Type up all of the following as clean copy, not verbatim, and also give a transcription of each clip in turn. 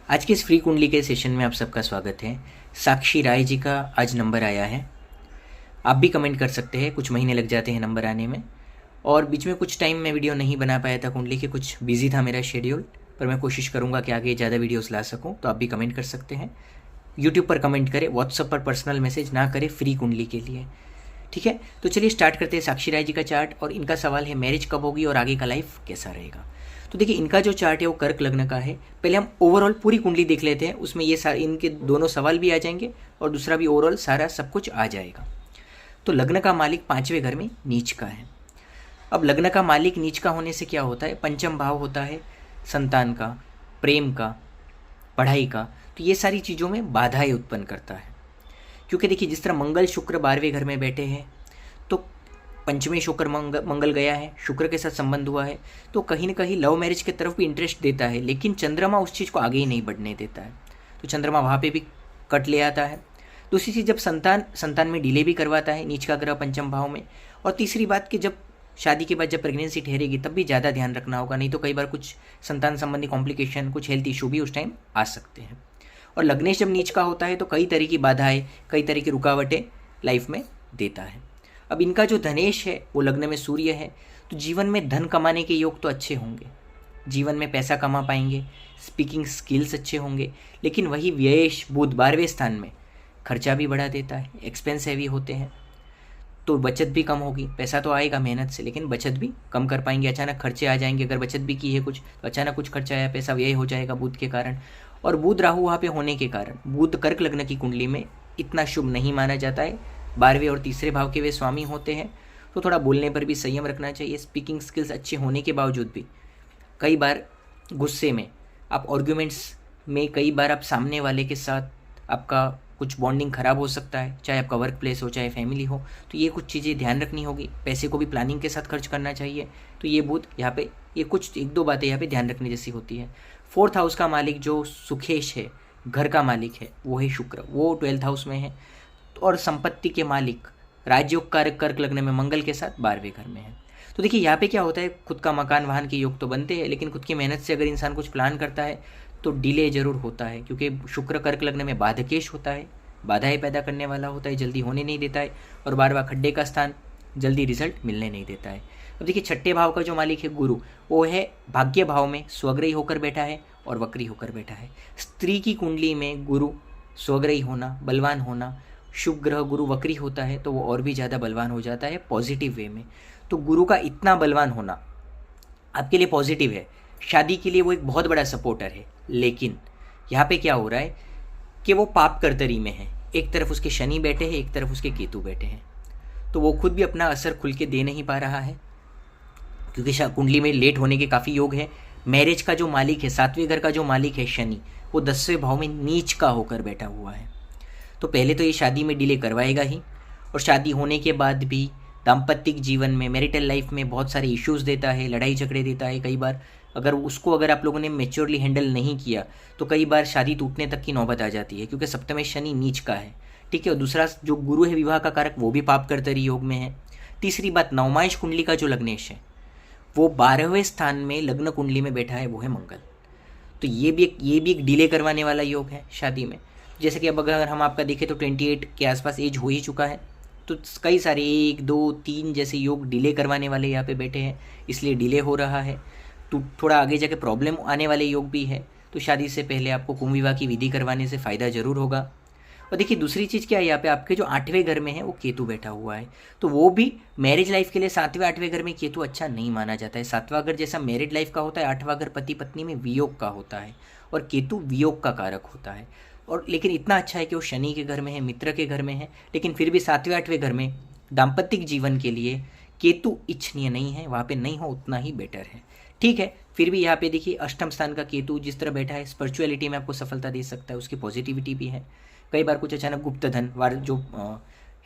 आज के इस फ्री कुंडली के सेशन में आप सबका स्वागत है। साक्षी राय जी का आज नंबर आया है। आप भी कमेंट कर सकते हैं, कुछ महीने लग जाते हैं नंबर आने में, और बीच में कुछ टाइम मैं वीडियो नहीं बना पाया था कुंडली के, कुछ बिजी था मेरा शेड्यूल, पर मैं कोशिश करूँगा कि आगे ज़्यादा वीडियोस ला सकूँ। तो आप भी कमेंट कर सकते हैं, यूट्यूब पर कमेंट करें, व्हाट्सअप पर पर्सनल मैसेज ना करें फ्री कुंडली के लिए। ठीक है, तो चलिए स्टार्ट करते हैं साक्षी राय जी का चार्ट। और इनका सवाल है मैरिज कब होगी और आगे का लाइफ कैसा रहेगा। तो देखिए, इनका जो चार्ट है वो कर्क लग्न का है। पहले हम ओवरऑल पूरी कुंडली देख लेते हैं, उसमें ये सारे इनके दोनों सवाल भी आ जाएंगे और दूसरा भी ओवरऑल सारा सब कुछ आ जाएगा। तो लग्न का मालिक 5वें घर में नीच का है। अब लग्न का मालिक नीच का होने से क्या होता है, पंचम भाव होता है संतान का, प्रेम का, पढ़ाई का। तो ये सारी चीज़ों में बाधाएं उत्पन्न करता है, क्योंकि देखिए जिस तरह मंगल शुक्र 12वें घर में बैठे हैं, तो पंचमें शुक्र मंगल गया है, शुक्र के साथ संबंध हुआ है, तो कहीं ना कहीं लव मैरिज की तरफ भी इंटरेस्ट देता है, लेकिन चंद्रमा उस चीज़ को आगे ही नहीं बढ़ने देता है। तो चंद्रमा वहाँ पे भी कट ले आता है। दूसरी चीज़, जब संतान में डिले भी करवाता है नीच का ग्रह पंचम भाव में। और तीसरी बात कि जब शादी के बाद जब प्रेगनेंसी ठहरेगी तब भी ज़्यादा ध्यान रखना होगा, नहीं तो कई बार कुछ संतान संबंधी कॉम्प्लिकेशन, कुछ हेल्थ इशू भी उस टाइम आ सकते हैं। और लग्नेश जब नीच का होता है तो कई तरह की बाधाएं, कई तरह की रुकावटें लाइफ में देता है। अब इनका जो धनेश है वो लग्न में सूर्य है, तो जीवन में धन कमाने के योग तो अच्छे होंगे, जीवन में पैसा कमा पाएंगे, स्पीकिंग स्किल्स अच्छे होंगे, लेकिन वही व्ययेश बुध 12वें स्थान में खर्चा भी बढ़ा देता है, एक्सपेंस हैवी होते हैं, तो बचत भी कम होगी। पैसा तो आएगा मेहनत से, लेकिन बचत भी कम कर पाएंगे, अचानक खर्चे आ जाएंगे। अगर बचत भी की है कुछ तो अचानक कुछ खर्चा आया, पैसा व्यय हो जाएगा बुध के कारण। और बुध राहु वहाँ पे होने के कारण बुध कर्क लग्न की कुंडली में इतना शुभ नहीं माना जाता है। 12वें और तीसरे भाव के वे स्वामी होते हैं, तो थोड़ा बोलने पर भी संयम रखना चाहिए। स्पीकिंग स्किल्स अच्छे होने के बावजूद भी कई बार गुस्से में आप आर्ग्यूमेंट्स में, कई बार आप सामने वाले के साथ आपका कुछ बॉन्डिंग खराब हो सकता है, चाहे आपका वर्क प्लेस हो चाहे फैमिली हो। तो ये कुछ चीज़ें ध्यान रखनी होगी। पैसे को भी प्लानिंग के साथ खर्च करना चाहिए। तो ये बुध यहाँ पे, ये कुछ एक दो बातें यहाँ पे ध्यान रखने जैसी होती है। 4th हाउस का मालिक जो सुखेश है, घर का मालिक है, वो है शुक्र, वो 12th हाउस में है। और संपत्ति के मालिक राजयोग कारक कर्क लग्न में मंगल के साथ 12वें घर में है। तो देखिए यहाँ पे क्या होता है, खुद का मकान वाहन के योग तो बनते हैं, लेकिन खुद की मेहनत से अगर इंसान कुछ प्लान करता है तो डिले जरूर होता है, क्योंकि शुक्र कर्क लग्न में बाधकेश होता है, बाधाएं पैदा करने वाला होता है, जल्दी होने नहीं देता है, और बार बार खड्डे का स्थान, जल्दी रिजल्ट मिलने नहीं देता है। अब देखिए 6ठे भाव का जो मालिक है गुरु, वो है भाग्य भाव में स्वग्रही होकर बैठा है और वक्री होकर बैठा है। स्त्री की कुंडली में गुरु स्वग्रही होना, बलवान होना, शुभ ग्रह गुरु वक्री होता है तो वो और भी ज़्यादा बलवान हो जाता है पॉजिटिव वे में। तो गुरु का इतना बलवान होना आपके लिए पॉजिटिव है, शादी के लिए वो एक बहुत बड़ा सपोर्टर है। लेकिन यहाँ पे क्या हो रहा है कि वो पाप कर्तरी में है, एक तरफ उसके शनि बैठे हैं, एक तरफ उसके केतु बैठे हैं, तो वो खुद भी अपना असर खुल के दे नहीं पा रहा है, क्योंकि कुंडली में लेट होने के काफ़ी योग है। मैरिज का जो मालिक है, 7वें घर का जो मालिक है शनि, वो 10वें भाव में नीच का होकर बैठा हुआ है। तो पहले तो ये शादी में डिले करवाएगा ही, और शादी होने के बाद भी दाम्पत्य जीवन में, मैरिटल लाइफ में बहुत सारे इश्यूज देता है, लड़ाई झगड़े देता है। कई बार अगर आप लोगों ने मेच्योरली हैंडल नहीं किया तो कई बार शादी टूटने तक की नौबत आ जाती है, क्योंकि सप्तम शनि नीच का है। ठीक है, और दूसरा जो गुरु है विवाह का कारक, वो भी पाप कर्तरी योग में है। तीसरी बात, नवमांश कुंडली का जो लग्नेश है वो 12वें स्थान में लग्न कुंडली में बैठा है, वो है मंगल। तो ये भी एक डिले करवाने वाला योग है शादी में। जैसे कि अब अगर हम आपका देखें तो 28 के आसपास एज हो ही चुका है, तो कई सारे 1 2 3 जैसे योग डिले करवाने वाले यहाँ पे बैठे हैं, इसलिए डिले हो रहा है। तो थोड़ा आगे जाके प्रॉब्लम आने वाले योग भी है, तो शादी से पहले आपको कुंभ विवाह की विधि करवाने से फ़ायदा ज़रूर होगा। और देखिए दूसरी चीज़ क्या है, यहाँ पे आपके जो 8वें घर में है वो केतु बैठा हुआ है, तो वो भी मैरिज लाइफ के लिए 7वें 8वें घर में केतु अच्छा नहीं माना जाता है। 7वां घर जैसा मैरिड लाइफ का होता है, 8वां घर पति पत्नी में वियोग का होता है, और केतु वियोग का कारक होता है। और लेकिन इतना अच्छा है कि वो शनि के घर में है, मित्र के घर में है, लेकिन फिर भी 7वें 8वें घर में दाम्पत्य जीवन के लिए केतु इच्छनीय नहीं है, वहाँ पे नहीं हो उतना ही बेटर है। ठीक है, फिर भी यहाँ पे देखिए अष्टम स्थान का केतु जिस तरह बैठा है, स्पिरिचुअलिटी में आपको सफलता दे सकता है, उसकी पॉजिटिविटी भी है। कई बार कुछ अचानक गुप्त धन जो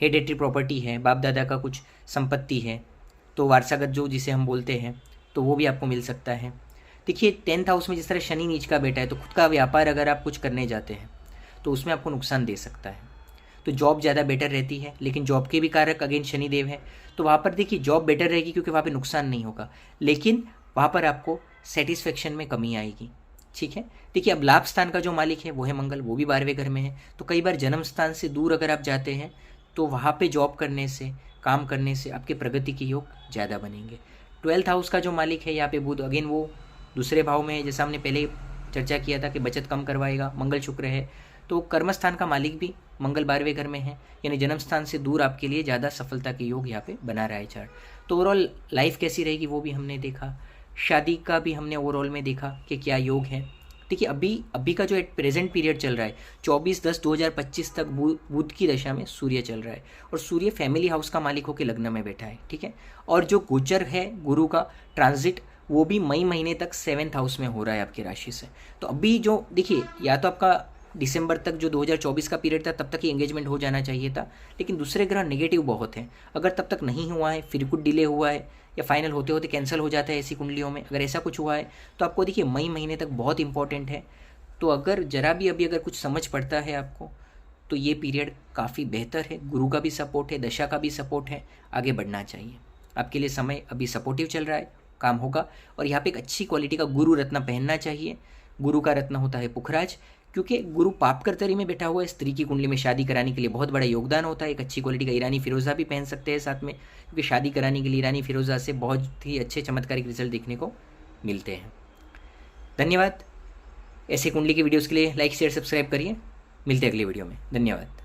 हेरिडेटरी प्रॉपर्टी है, बाप दादा का कुछ संपत्ति है, तो वारसागत जो जिसे हम बोलते हैं, तो वो भी आपको मिल सकता है। देखिए 10th हाउस में जिस तरह शनि नीच का बैठा है, तो खुद का व्यापार अगर आप कुछ करने जाते हैं तो उसमें आपको नुकसान दे सकता है। तो जॉब ज़्यादा बेटर रहती है, लेकिन जॉब के भी कारक अगेन शनिदेव है, तो वहाँ पर देखिए जॉब बेटर रहेगी क्योंकि वहाँ पे नुकसान नहीं होगा, लेकिन वहाँ पर आपको सेटिस्फेक्शन में कमी आएगी। ठीक है। देखिए अब लाभ स्थान का जो मालिक है वो है मंगल, वो भी 12वें घर में है। तो कई बार जन्म स्थान से दूर अगर आप जाते हैं तो वहाँ पे जॉब करने से, काम करने से आपके प्रगति के योग ज़्यादा बनेंगे। 12th हाउस का जो मालिक है यहाँ पे बुध, अगेन वो दूसरे भाव में है, जैसा हमने पहले चर्चा किया था कि बचत कम करवाएगा, मंगल शुक्र है। तो कर्म स्थान का मालिक भी मंगल 12वें घर में है, यानी जन्म स्थान से दूर आपके लिए ज़्यादा सफलता के योग यहाँ पे बना रहा है चार्ट। तो ओवरऑल लाइफ कैसी रहेगी वो भी हमने देखा, शादी का भी हमने ओवरऑल में देखा कि क्या योग है। देखिए अभी का जो एट प्रेजेंट पीरियड चल रहा है 24/10/2025 तक बुध की दशा में सूर्य चल रहा है, और सूर्य फैमिली हाउस का मालिक होकर लग्न में बैठा है, ठीक है। और जो गोचर है गुरु का ट्रांजिट वो भी मई महीने तक 7th हाउस में हो रहा है आपकी राशि से। तो अभी जो देखिए या तो आपका दिसंबर तक जो 2024 का पीरियड था तब तक ही एंगेजमेंट हो जाना चाहिए था, लेकिन दूसरे ग्रह नेगेटिव बहुत हैं। अगर तब तक नहीं हुआ है, फिर कुछ डिले हुआ है या फाइनल होते होते कैंसिल हो जाता है ऐसी कुंडलियों में, अगर ऐसा कुछ हुआ है तो आपको देखिए मई महीने तक बहुत इंपॉर्टेंट है। तो अगर जरा भी अभी अगर कुछ समझ पड़ता है आपको तो ये पीरियड काफ़ी बेहतर है, गुरु का भी सपोर्ट है, दशा का भी सपोर्ट है, आगे बढ़ना चाहिए। आपके लिए समय अभी सपोर्टिव चल रहा है, काम होगा। और यहाँ पे एक अच्छी क्वालिटी का गुरु रत्न पहनना चाहिए। गुरु का रत्न होता है पुखराज, क्योंकि गुरु पाप कर्तरी में बैठा हुआ है, स्त्री की कुंडली में शादी कराने के लिए बहुत बड़ा योगदान होता है। एक अच्छी क्वालिटी का ईरानी फिरोज़ा भी पहन सकते हैं साथ में, क्योंकि शादी कराने के लिए ईरानी फिरोज़ा से बहुत ही अच्छे चमत्कारिक रिजल्ट देखने को मिलते हैं। धन्यवाद। ऐसे कुंडली की वीडियोज़ के लिए लाइक शेयर सब्सक्राइब करिए। मिलते हैं अगली वीडियो में। धन्यवाद।